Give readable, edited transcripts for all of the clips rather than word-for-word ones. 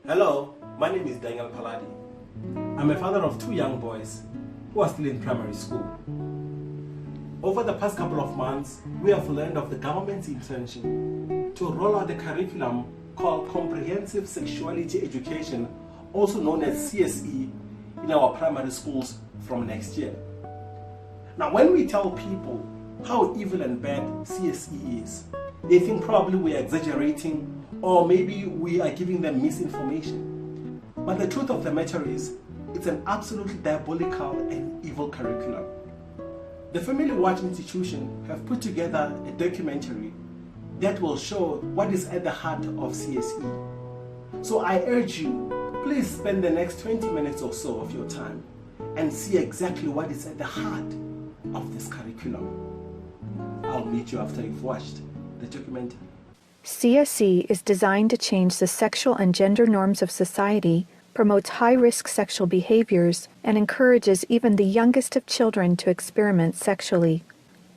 Hello, my name is Daniel Paladi. I'm a father of 2 young boys who are still in primary school. Over the past couple of months, we have learned of the government's intention to roll out a curriculum called Comprehensive Sexuality Education, also known as CSE, in our primary schools from next year. Now, when we tell people how evil and bad CSE is, they think probably we are exaggerating or maybe we are giving them misinformation. But the truth of the matter is, it's an absolutely diabolical and evil curriculum. The Family Watch Institution have put together a documentary that will show what is at the heart of CSE. So I urge you, please spend the next 20 minutes or so of your time and see exactly what is at the heart of this curriculum. I'll meet you after you've watched the documentary. CSE is designed to change the sexual and gender norms of society, promotes high-risk sexual behaviors, and encourages even the youngest of children to experiment sexually.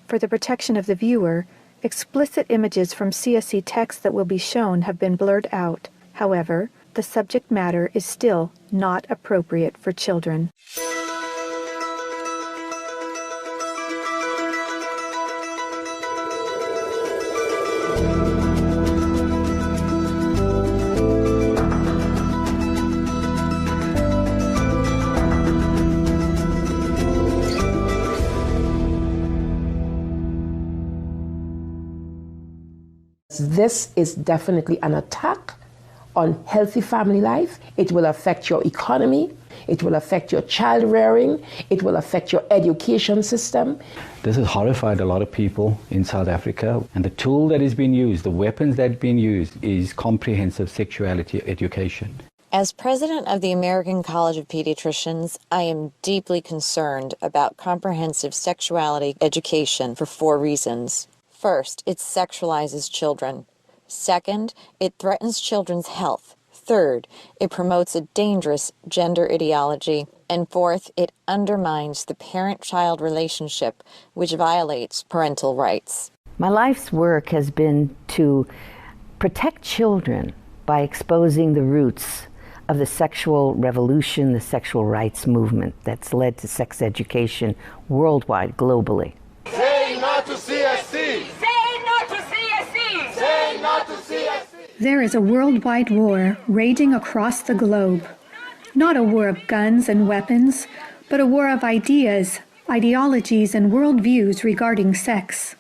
For the protection of the viewer, explicit images from CSE texts that will be shown have been blurred out. However, the subject matter is still not appropriate for children. This is definitely an attack on healthy family life. It will affect your economy. It will affect your child rearing. It will affect your education system. This has horrified a lot of people in South Africa. And the tool that is being used, the weapons that are being used, is comprehensive sexuality education. As president of the American College of Pediatricians, I am deeply concerned about comprehensive sexuality education for 4 reasons. First, it sexualizes children. Second, it threatens children's health. Third, it promotes a dangerous gender ideology. And fourth, it undermines the parent-child relationship, which violates parental rights. My life's work has been to protect children by exposing the roots of the sexual revolution, the sexual rights movement that's led to sex education worldwide, globally. Say no to CSE! Say no to CSE! Say no to CSE! There is a worldwide war raging across the globe. Not a war of guns and weapons, but a war of ideas, ideologies, and worldviews regarding sex.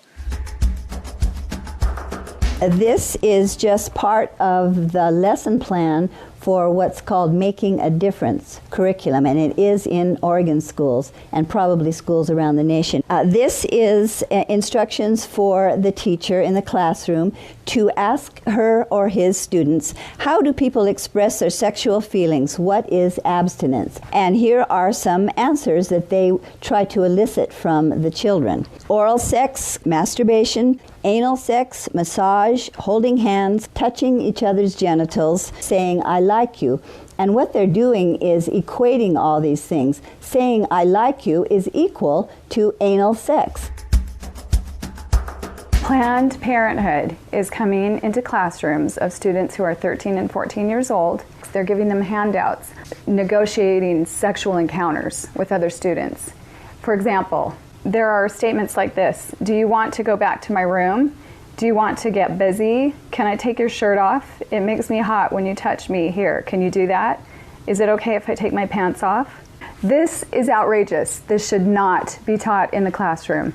This is just part of the lesson plan for what's called Making a Difference curriculum, and it is in Oregon schools and probably schools around the nation. This is instructions for the teacher in the classroom to ask her or his students, how do people express their sexual feelings? What is abstinence? And here are some answers that they try to elicit from the children. Oral sex, masturbation, anal sex, massage, holding hands, touching each other's genitals, saying, I like you. And what they're doing is equating all these things. Saying, I like you is equal to anal sex. Planned Parenthood is coming into classrooms of students who are 13 and 14 years old. They're giving them handouts, negotiating sexual encounters with other students. For example, there are statements like this: do you want to go back to my room? Do you want to get busy? Can I take your shirt off? It makes me hot when you touch me. Here, can you do that? Is it okay if I take my pants off? This is outrageous. This should not be taught in the classroom.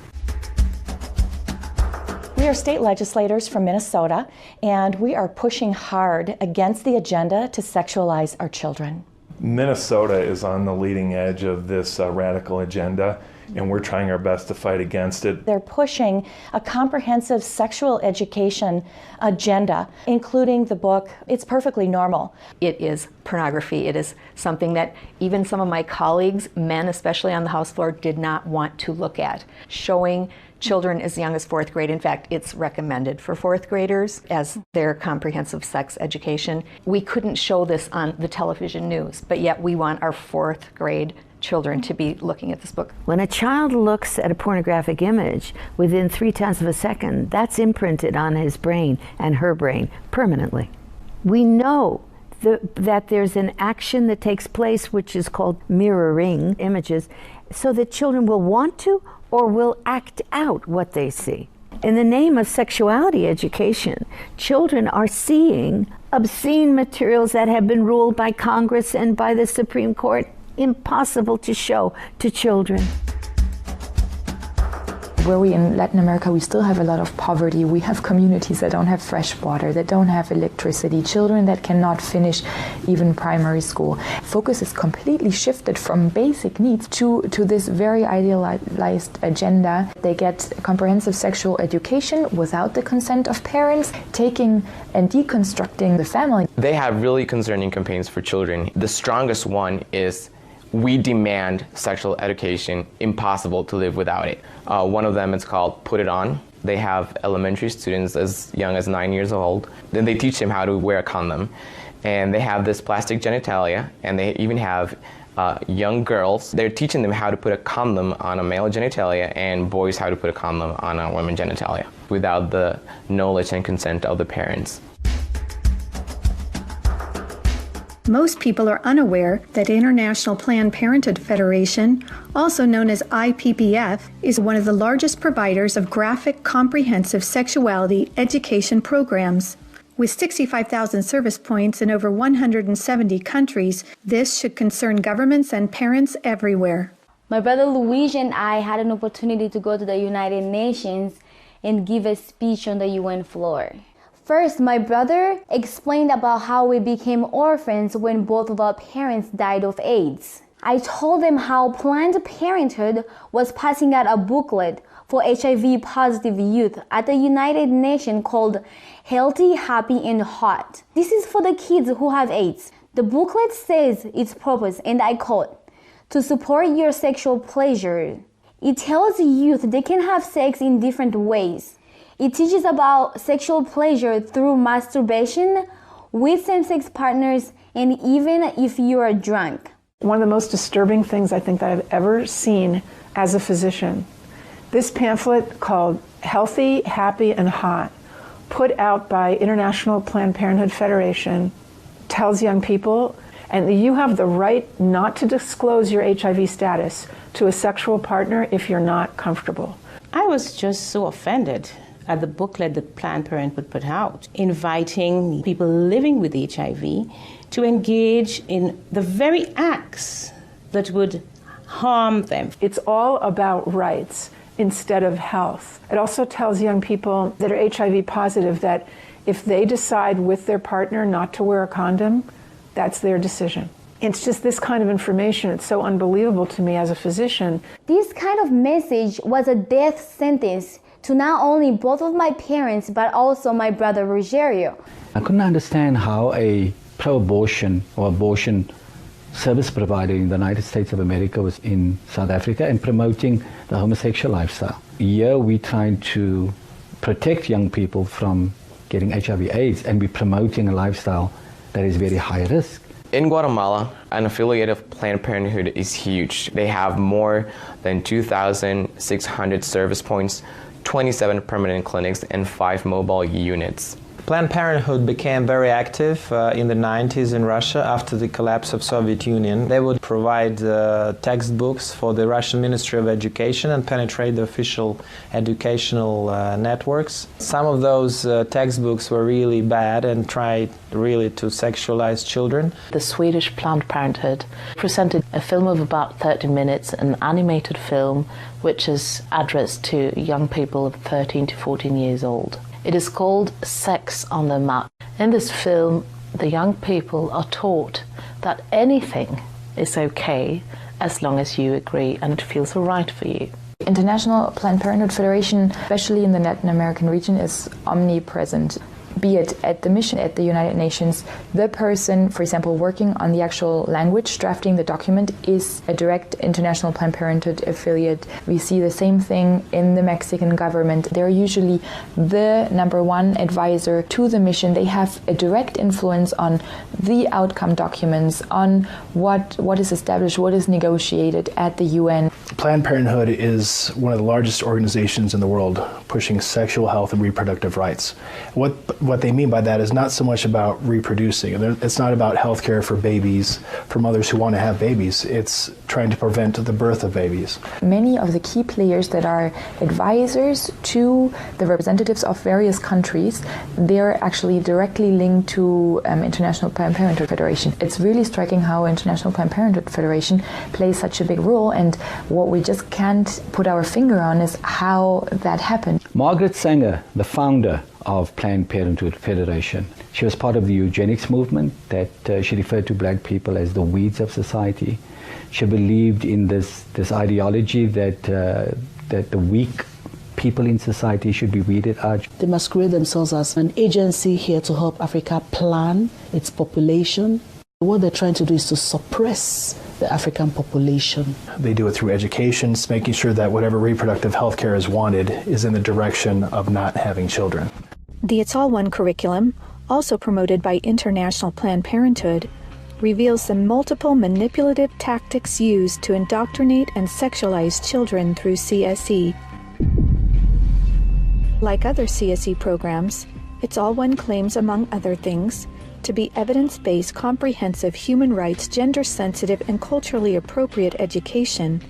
We are state legislators from Minnesota, and we are pushing hard against the agenda to sexualize our children. Minnesota is on the leading edge of this radical agenda, and we're trying our best to fight against it. They're pushing a comprehensive sexual education agenda, including the book, It's Perfectly Normal. It is pornography. It is something that even some of my colleagues, men especially on the House floor, did not want to look at. Showing children as young as 4th grade. In fact, it's recommended for 4th graders as their comprehensive sex education. We couldn't show this on the television news, but yet we want our 4th grade children to be looking at this book. When a child looks at a pornographic image within 0.3 of a second, that's imprinted on his brain and her brain permanently. We know that there's an action that takes place which is called mirroring images, so that children will want to or will act out what they see. In the name of sexuality education, children are seeing obscene materials that have been ruled by Congress and by the Supreme Court impossible to show to children. Where we in Latin America, we still have a lot of poverty. We have communities that don't have fresh water, that don't have electricity, children that cannot finish even primary school. Focus is completely shifted from basic needs to this very idealized agenda. They get comprehensive sexual education without the consent of parents, taking and deconstructing the family. They have really concerning campaigns for children. The strongest one is "We demand sexual education, impossible to live without it." One of them is called Put It On. They have elementary students as young as 9 years old. Then they teach them how to wear a condom. And they have this plastic genitalia, and they even have young girls. They're teaching them how to put a condom on a male genitalia and boys how to put a condom on a woman genitalia without the knowledge and consent of the parents. Most people are unaware that International Planned Parenthood Federation, also known as IPPF, is one of the largest providers of graphic, comprehensive sexuality education programs. With 65,000 service points in over 170 countries, this should concern governments and parents everywhere. My brother Luigi and I had an opportunity to go to the United Nations and give a speech on the UN floor. First, my brother explained about how we became orphans when both of our parents died of AIDS. I told them how Planned Parenthood was passing out a booklet for HIV-positive youth at the United Nations called Healthy, Happy, and Hot. This is for the kids who have AIDS. The booklet says its purpose, and I quote, "To support your sexual pleasure." It tells youth they can have sex in different ways. It teaches about sexual pleasure through masturbation, with same-sex partners, and even if you are drunk. One of the most disturbing things I think that I've ever seen as a physician, this pamphlet called Healthy, Happy, and Hot, put out by International Planned Parenthood Federation, tells young people, and you have the right not to disclose your HIV status to a sexual partner if you're not comfortable. I was just so offended at the booklet that Planned Parenthood put out, inviting people living with HIV to engage in the very acts that would harm them. It's all about rights instead of health. It also tells young people that are HIV positive that if they decide with their partner not to wear a condom, that's their decision. It's just this kind of information. It's so unbelievable to me as a physician. This kind of message was a death sentence to not only both of my parents, but also my brother Rogerio. I couldn't understand how a pro-abortion or abortion service provider in the United States of America was in South Africa and promoting the homosexual lifestyle. Here we're trying to protect young people from getting HIV/AIDS, and we're promoting a lifestyle that is very high risk. In Guatemala, an affiliate of Planned Parenthood is huge. They have more than 2,600 service points, 27 permanent clinics, and 5 mobile units. Planned Parenthood became very active in the 90s in Russia after the collapse of Soviet Union. They would provide textbooks for the Russian Ministry of Education and penetrate the official educational networks. Some of those textbooks were really bad and tried really to sexualize children. The Swedish Planned Parenthood presented a film of about 30 minutes, an animated film which is addressed to young people of 13 to 14 years old. It is called Sex on the Map. In this film, the young people are taught that anything is okay as long as you agree and it feels right for you. International Planned Parenthood Federation, especially in the Latin American region, is omnipresent. Be it at the mission at the United Nations, the person, for example, working on the actual language, drafting the document, is a direct International Planned Parenthood affiliate. We see the same thing in the Mexican government. They're usually the #1 advisor to the mission. They have a direct influence on the outcome documents, on what is established, what is negotiated at the UN. Planned Parenthood is one of the largest organizations in the world pushing sexual health and reproductive rights. What what they mean by that is not so much about reproducing. It's not about health care for babies, for mothers who want to have babies. It's trying to prevent the birth of babies. Many of the key players that are advisors to the representatives of various countries, they're actually directly linked to International Planned Parenthood Federation. It's really striking how International Planned Parenthood Federation plays such a big role, and what we just can't put our finger on is how that happened. Margaret Sanger, the founder of Planned Parenthood Federation, she was part of the eugenics movement that she referred to black people as the weeds of society. She believed in this ideology that the weak people in society should be weeded out. They masquerade themselves as an agency here to help Africa plan its population. What they're trying to do is to suppress the African population. They do it through education, making sure that whatever reproductive health care is wanted is in the direction of not having children. The It's All One curriculum, also promoted by International Planned Parenthood, reveals the multiple manipulative tactics used to indoctrinate and sexualize children through CSE. Like other CSE programs, It's All One claims, among other things, to be evidence-based, comprehensive, human rights, gender-sensitive, and culturally appropriate education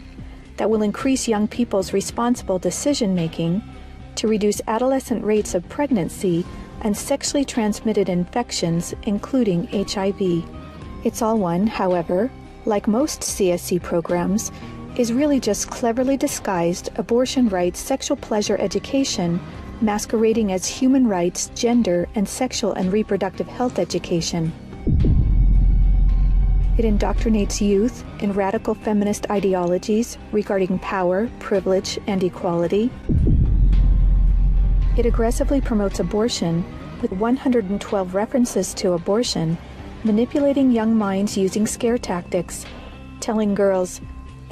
that will increase young people's responsible decision-making, to reduce adolescent rates of pregnancy and sexually transmitted infections, including HIV. It's All One, however, like most CSE programs, is really just cleverly disguised abortion rights, sexual pleasure education, masquerading as human rights, gender, and sexual and reproductive health education. It indoctrinates youth in radical feminist ideologies regarding power, privilege, and equality. It aggressively promotes abortion with 112 references to abortion, manipulating young minds using scare tactics, telling girls,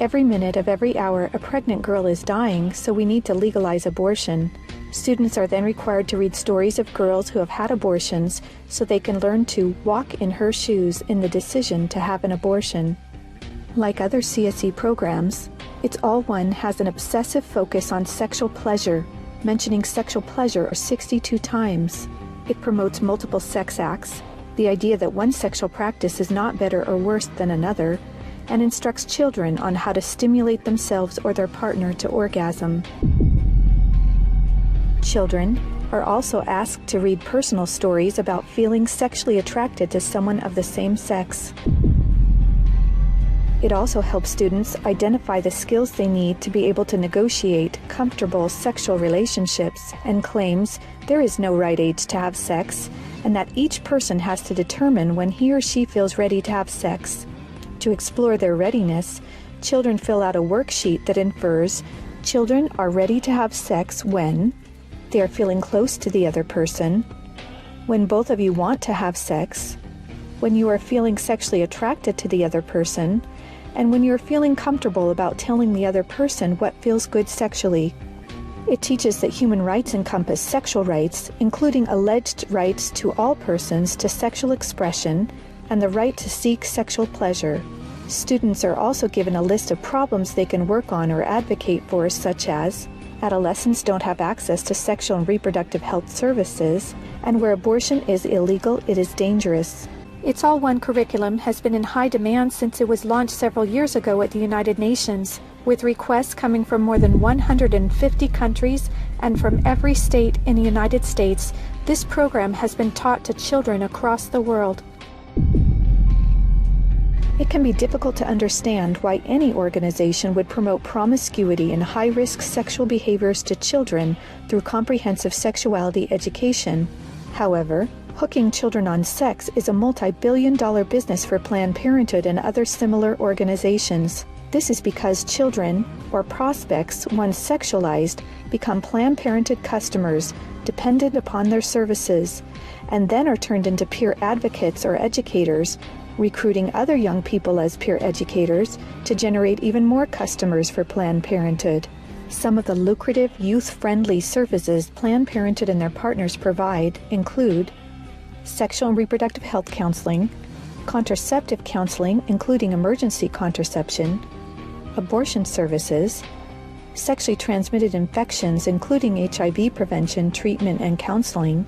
every minute of every hour a pregnant girl is dying, so we need to legalize abortion. Students are then required to read stories of girls who have had abortions so they can learn to walk in her shoes in the decision to have an abortion. Like other CSE programs, It's All One has an obsessive focus on sexual pleasure, mentioning sexual pleasure 62 times. It promotes multiple sex acts, the idea that one sexual practice is not better or worse than another, and instructs children on how to stimulate themselves or their partner to orgasm. Children are also asked to read personal stories about feeling sexually attracted to someone of the same sex. It also helps students identify the skills they need to be able to negotiate comfortable sexual relationships, and claims there is no right age to have sex, and that each person has to determine when he or she feels ready to have sex. To explore their readiness, children fill out a worksheet that infers children are ready to have sex when they are feeling close to the other person, when both of you want to have sex, when you are feeling sexually attracted to the other person, and when you are feeling comfortable about telling the other person what feels good sexually. It teaches that human rights encompass sexual rights, including alleged rights to all persons to sexual expression and the right to seek sexual pleasure. Students are also given a list of problems they can work on or advocate for, such as adolescents don't have access to sexual and reproductive health services, and where abortion is illegal, it is dangerous. It's All One curriculum has been in high demand since it was launched several years ago at the United Nations, with requests coming from more than 150 countries and from every state in the United States. This program has been taught to children across the world. It can be difficult to understand why any organization would promote promiscuity and high-risk sexual behaviors to children through comprehensive sexuality education. However, hooking children on sex is a multi-billion-dollar business for Planned Parenthood and other similar organizations. This is because children, or prospects, once sexualized, become Planned Parenthood customers dependent upon their services, and then are turned into peer advocates or educators, recruiting other young people as peer educators to generate even more customers for Planned Parenthood. Some of the lucrative, youth-friendly services Planned Parenthood and their partners provide include sexual and reproductive health counseling, contraceptive counseling, including emergency contraception, abortion services, sexually transmitted infections, including HIV prevention, treatment, and counseling,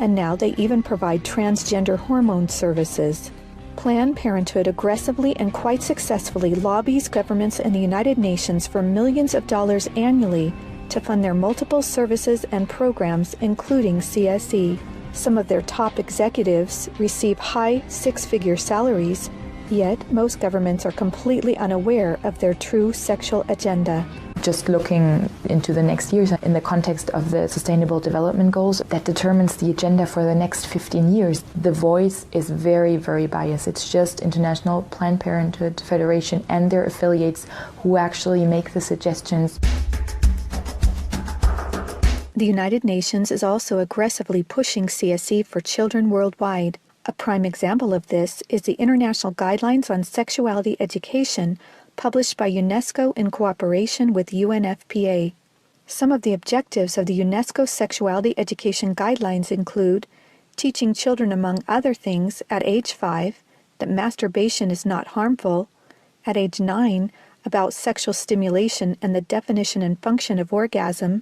and now they even provide transgender hormone services. Planned Parenthood aggressively and quite successfully lobbies governments and the United Nations for millions of dollars annually to fund their multiple services and programs, including CSE. Some of their top executives receive high six-figure salaries, yet most governments are completely unaware of their true sexual agenda. Just looking into the next years in the context of the Sustainable Development Goals that determines the agenda for the next 15 years, the voice is very, very biased. It's just International Planned Parenthood Federation and their affiliates who actually make the suggestions. The United Nations is also aggressively pushing CSE for children worldwide. A prime example of this is the International Guidelines on Sexuality Education, published by UNESCO in cooperation with UNFPA. Some of the objectives of the UNESCO Sexuality Education Guidelines include teaching children, among other things, at age 5, that masturbation is not harmful, at age 9, about sexual stimulation and the definition and function of orgasm,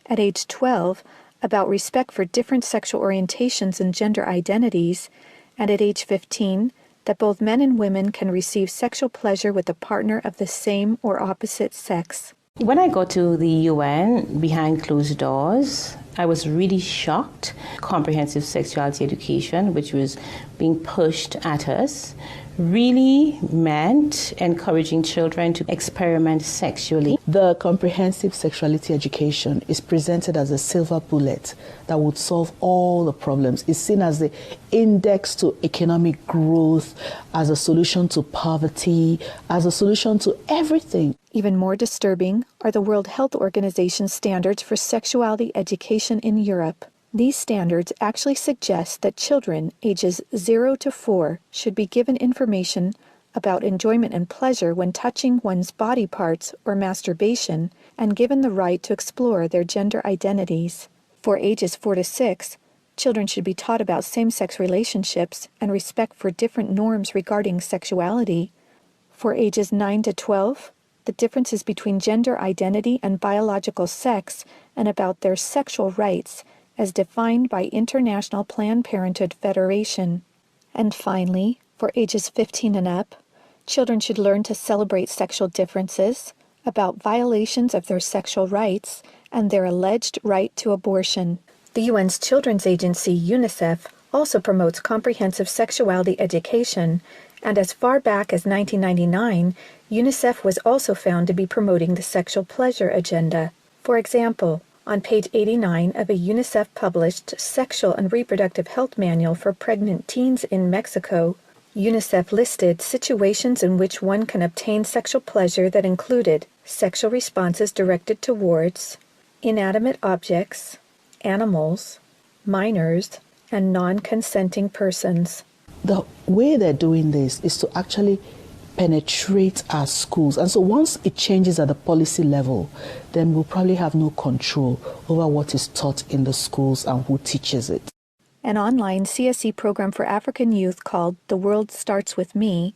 at age 12, about respect for different sexual orientations and gender identities, and at age 15, that both men and women can receive sexual pleasure with a partner of the same or opposite sex. When I got to the UN behind closed doors, I was really shocked. Comprehensive sexuality education, which was being pushed at us, really meant encouraging children to experiment sexually. The comprehensive sexuality education is presented as a silver bullet that would solve all the problems. It's seen as the index to economic growth, as a solution to poverty, as a solution to everything. Even more disturbing are the World Health Organization standards for sexuality education in Europe. These standards actually suggest that children ages 0 to 4 should be given information about enjoyment and pleasure when touching one's body parts or masturbation, and given the right to explore their gender identities. For ages 4 to 6, children should be taught about same-sex relationships and respect for different norms regarding sexuality. For ages 9 to 12, the differences between gender identity and biological sex, and about their sexual rights as defined by International Planned Parenthood Federation. And finally, for ages 15 and up, children should learn to celebrate sexual differences, about violations of their sexual rights, and their alleged right to abortion. The UN's Children's Agency, UNICEF, also promotes comprehensive sexuality education, and as far back as 1999, UNICEF was also found to be promoting the sexual pleasure agenda. For example, on page 89 of a UNICEF-published Sexual and Reproductive Health Manual for Pregnant Teens in Mexico, UNICEF listed situations in which one can obtain sexual pleasure that included sexual responses directed towards inanimate objects, animals, minors, and non-consenting persons. The way they're doing this is to actually penetrate our schools. And so once it changes at the policy level, then we'll probably have no control over what is taught in the schools and who teaches it. An online CSE program for African youth called The World Starts With Me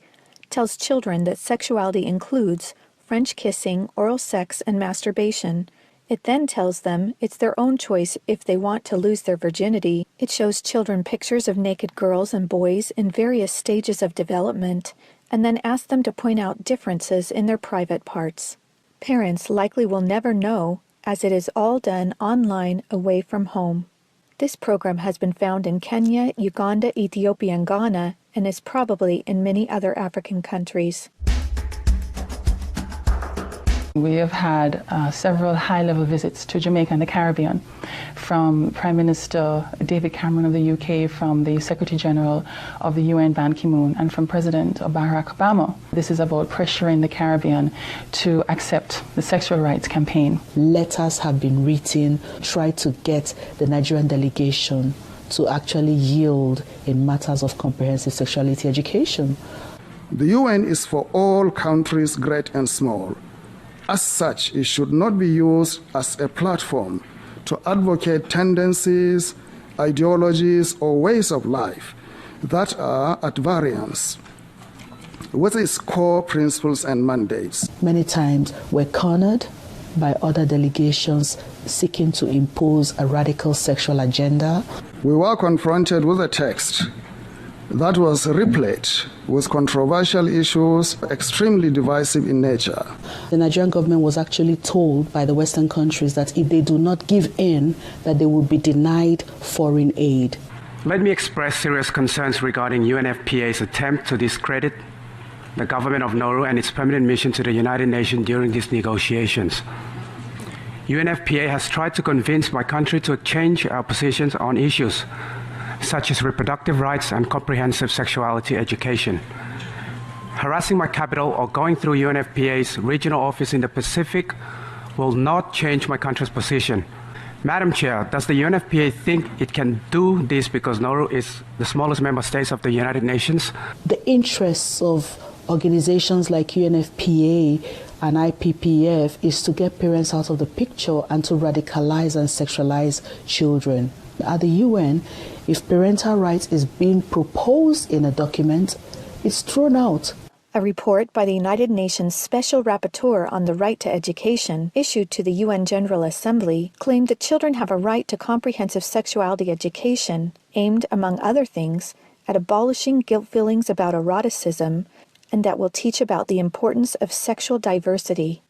tells children that sexuality includes French kissing, oral sex, and masturbation. It then tells them it's their own choice if they want to lose their virginity. It shows children pictures of naked girls and boys in various stages of development, and then asks them to point out differences in their private parts. Parents likely will never know, as it is all done online away from home. This program has been found in Kenya, Uganda, Ethiopia, and Ghana, and is probably in many other African countries. We have had several high-level visits to Jamaica and the Caribbean from Prime Minister David Cameron of the UK, from the Secretary General of the UN Ban Ki-moon, and from President Barack Obama. This is about pressuring the Caribbean to accept the sexual rights campaign. Letters have been written, try to get the Nigerian delegation to actually yield in matters of comprehensive sexuality education. The UN is for all countries, great and small. As such, it should not be used as a platform to advocate tendencies, ideologies, or ways of life that are at variance with its core principles and mandates. Many times we're cornered by other delegations seeking to impose a radical sexual agenda. We were confronted with a text that was replete with controversial issues, extremely divisive in nature. The Nigerian government was actually told by the Western countries that if they do not give in, that they will be denied foreign aid. Let me express serious concerns regarding UNFPA's attempt to discredit the government of Nauru and its permanent mission to the United Nations during these negotiations. UNFPA has tried to convince my country to change our positions on issues such as reproductive rights and comprehensive sexuality education. Harassing my capital or going through UNFPA's regional office in the Pacific will not change my country's position. Madam Chair, does the UNFPA think it can do this because Nauru is the smallest member state of the United Nations? The interests of organizations like UNFPA and IPPF is to get parents out of the picture and to radicalize and sexualize children. At the UN, if parental rights is being proposed in a document, it's thrown out. A report by the United Nations Special Rapporteur on the Right to Education, issued to the UN General Assembly, claimed that children have a right to comprehensive sexuality education, aimed, among other things, at abolishing guilt feelings about eroticism, and that will teach about the importance of sexual diversity.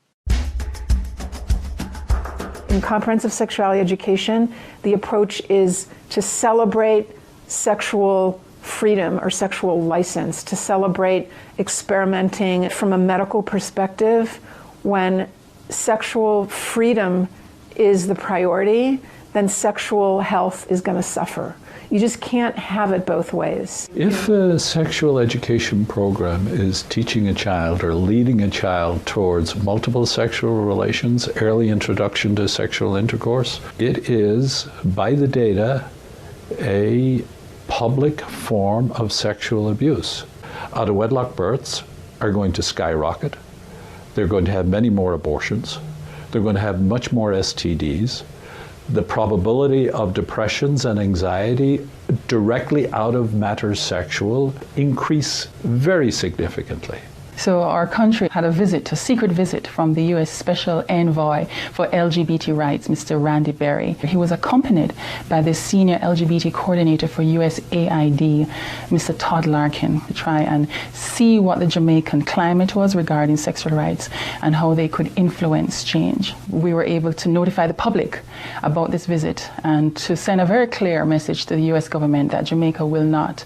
In comprehensive sexuality education, the approach is to celebrate sexual freedom or sexual license, to celebrate experimenting from a medical perspective. When sexual freedom is the priority, then sexual health is going to suffer. You just can't have it both ways. If a sexual education program is teaching a child or leading a child towards multiple sexual relations, early introduction to sexual intercourse, it is, by the data, a public form of sexual abuse. Out-of-wedlock births are going to skyrocket. They're going to have many more abortions. They're going to have much more STDs. The probability of depressions and anxiety directly out of matters sexual increase very significantly. So our country had a secret visit from the U.S. Special Envoy for LGBT rights, Mr. Randy Berry. He was accompanied by the senior LGBT coordinator for USAID, Mr. Todd Larkin, to try and see what the Jamaican climate was regarding sexual rights and how they could influence change. We were able to notify the public about this visit and to send a very clear message to the U.S. government that Jamaica will not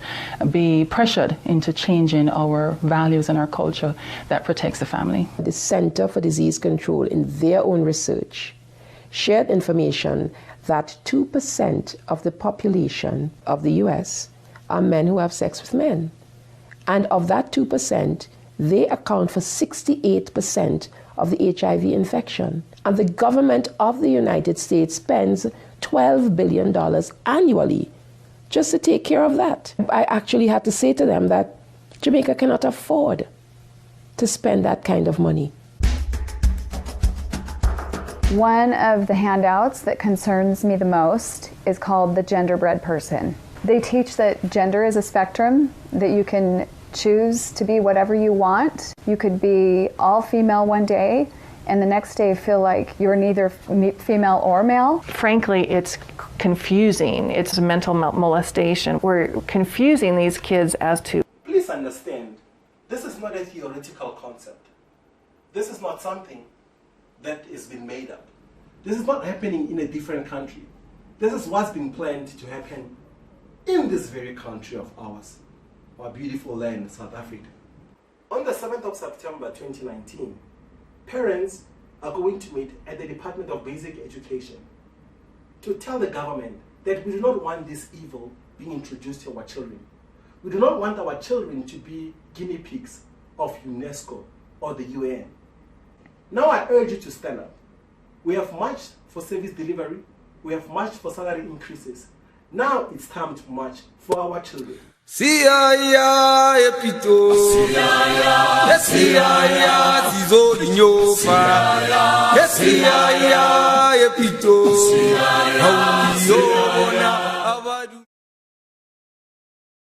be pressured into changing our values and our culture that protects the family. The Center for Disease Control, in their own research, shared information that 2% of the population of the US are men who have sex with men. And of that 2%, they account for 68% of the HIV infection. And the government of the United States spends $12 billion annually just to take care of that. I actually had to say to them that Jamaica cannot afford to spend that kind of money. One of the handouts that concerns me the most is called the Genderbread Person. They teach that gender is a spectrum, that you can choose to be whatever you want. You could be all female one day and the next day feel like you're neither female or male. Frankly, it's confusing. It's a mental molestation. We're confusing these kids as to... Please understand, this is not a theoretical concept. This is not something that has been made up. This is not happening in a different country. This is what's been planned to happen in this very country of ours, our beautiful land, South Africa. On the 7th of September 2019, parents are going to meet at the Department of Basic Education to tell the government that we do not want this evil being introduced to our children. We do not want our children to be guinea pigs of UNESCO or the UN. Now I urge you to stand up. We have marched for service delivery. We have marched for salary increases. Now it's time to march for our children. Siaya epito Siaya zizo inyofa Siaya epito Siaya